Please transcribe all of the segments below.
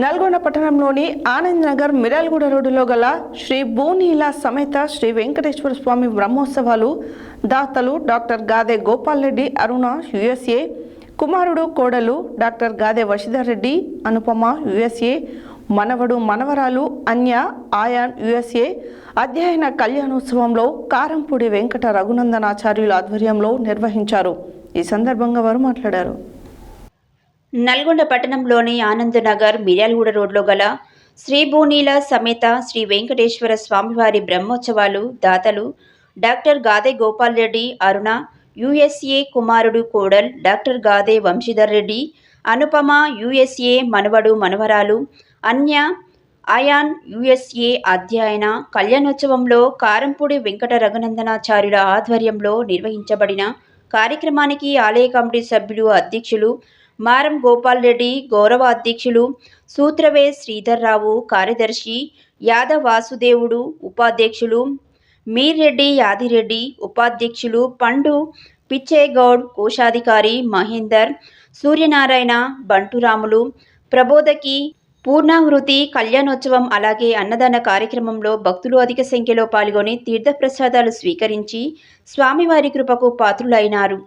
నల్గొండ పట్టణంలోని ఆనంద్ నగర్ మిర్యాలగూడ రోడ్డులో గల శ్రీ భూనీల సమేత శ్రీ వెంకటేశ్వర స్వామి బ్రహ్మోత్సవాలు దాతలు డాక్టర్ గాదే గోపాల్ రెడ్డి అరుణ యుఎస్ఏ, కుమారుడు కోడలు డాక్టర్ గాదే వశిధర్ రెడ్డి అనుపమ యుఎస్ఏ, మనవడు మనవరాలు అన్య ఆయాన్ యుఎస్ఏ అధ్యయన కళ్యాణోత్సవంలో కారంపూడి వెంకట రఘునందనాచార్యుల ఆధ్వర్యంలో నిర్వహించారు. ఈ సందర్భంగా వారు మాట్లాడారు. నల్గొండ పట్టణంలోని ఆనంద్ నగర్ మిర్యాలగూడ రోడ్లో గల శ్రీ భూనీల సమేత శ్రీ వెంకటేశ్వర స్వామివారి బ్రహ్మోత్సవాలు దాతలు డాక్టర్ గాదే గోపాల్ రెడ్డి అరుణ యుఎస్ఏ, కుమారుడు కోడల్ డాక్టర్ గాదే వంశీధర్ రెడ్డి అనుపమ యుఎస్ఏ, మనవడు మనవరాలు అన్య ఆయాన్ యుఎస్ఏ అధ్యయన కళ్యాణోత్సవంలో కారంపూడి వెంకట రఘునందనాచార్యుల ఆధ్వర్యంలో నిర్వహించబడిన కార్యక్రమానికి ఆలయ కమిటీ సభ్యులు అధ్యక్షులు మారం గోపాల్ రెడ్డి, గౌరవ అధ్యక్షులు సూత్రవే శ్రీధర్ రావు, కార్యదర్శి యాదవ్ వాసుదేవుడు, ఉపాధ్యక్షులు మీర్ రెడ్డి యాదిరెడ్డి, ఉపాధ్యక్షులు పండు పిచ్చేగౌడ్, కోశాధికారి మహేందర్, సూర్యనారాయణ, బంటురాములు, ప్రబోధకి పూర్ణాహృతి కళ్యాణోత్సవం అలాగే అన్నదాన కార్యక్రమంలో భక్తులు అధిక సంఖ్యలో పాల్గొని తీర్థప్రసాదాలు స్వీకరించి స్వామివారి కృపకు పాత్రులైనారు.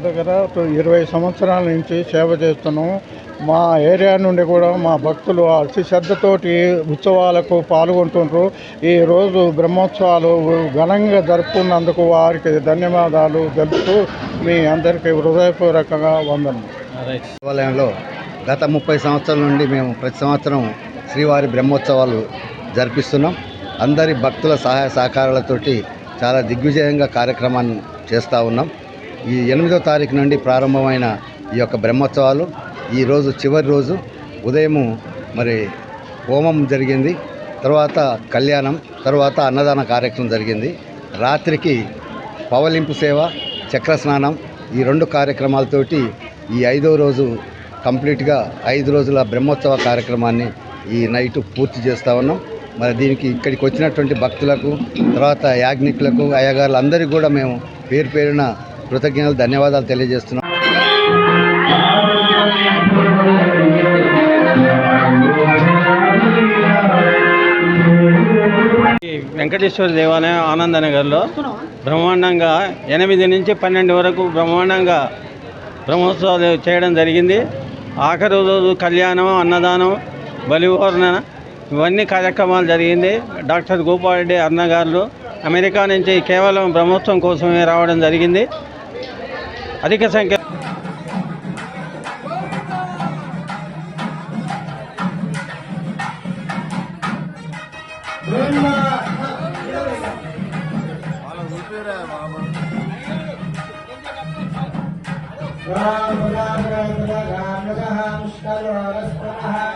దగ్గర 20 సంవత్సరాల నుంచి సేవ చేస్తున్నాము. మా ఏరియా నుండి కూడా మా భక్తులు అతి శ్రద్ధతోటి ఉత్సవాలకు పాల్గొంటున్నారు. ఈరోజు బ్రహ్మోత్సవాలు ఘనంగా జరుపుకున్నందుకు వారికి ధన్యవాదాలు తెలుపుతూ మీ అందరికీ హృదయపూర్వకంగా వందనం. దేవాలయంలో గత 30 సంవత్సరాల నుండి మేము ప్రతి సంవత్సరం శ్రీవారి బ్రహ్మోత్సవాలు జరిపిస్తున్నాం. అందరి భక్తుల సహాయ సహకారాలతోటి చాలా దిగ్విజయంగా కార్యక్రమాన్ని చేస్తూ ఉన్నాం. ఈ 8వ తారీఖు నుండి ప్రారంభమైన ఈ యొక్క బ్రహ్మోత్సవాలు ఈరోజు చివరి రోజు ఉదయము మరి హోమం జరిగింది, తర్వాత కళ్యాణం, తర్వాత అన్నదాన కార్యక్రమం జరిగింది. రాత్రికి పవలింపు సేవ, చక్ర స్నానం ఈ 2 కార్యక్రమాలతోటి ఈ 5వ రోజు కంప్లీట్గా 5 రోజుల బ్రహ్మోత్సవ కార్యక్రమాన్ని ఈ నైట్ పూర్తి చేస్తూ ఉన్నాం. మరి దీనికి ఇక్కడికి వచ్చినటువంటి భక్తులకు, తర్వాత యాజ్ఞికులకు, అయ్యగారులు అందరికీ కూడా మేము పేరు పేరున కృతజ్ఞతలు, ధన్యవాదాలు తెలియజేస్తున్నాం. వెంకటేశ్వర దేవాలయం ఆనందనగర్లో బ్రహ్మాండంగా 8 నుంచి 12 వరకు బ్రహ్మాండంగా బ్రహ్మోత్సవాలు చేయడం జరిగింది. ఆఖరి రోజు కళ్యాణం, అన్నదానం, బలివర్ణ ఇవన్నీ కార్యక్రమాలు జరిగింది. డాక్టర్ గోపాల్ రెడ్డి అన్నగారు అమెరికా నుంచి కేవలం బ్రహ్మోత్సవం కోసమే రావడం జరిగింది. అధిక సంఖ్య రామ రామ రామ రామ రామ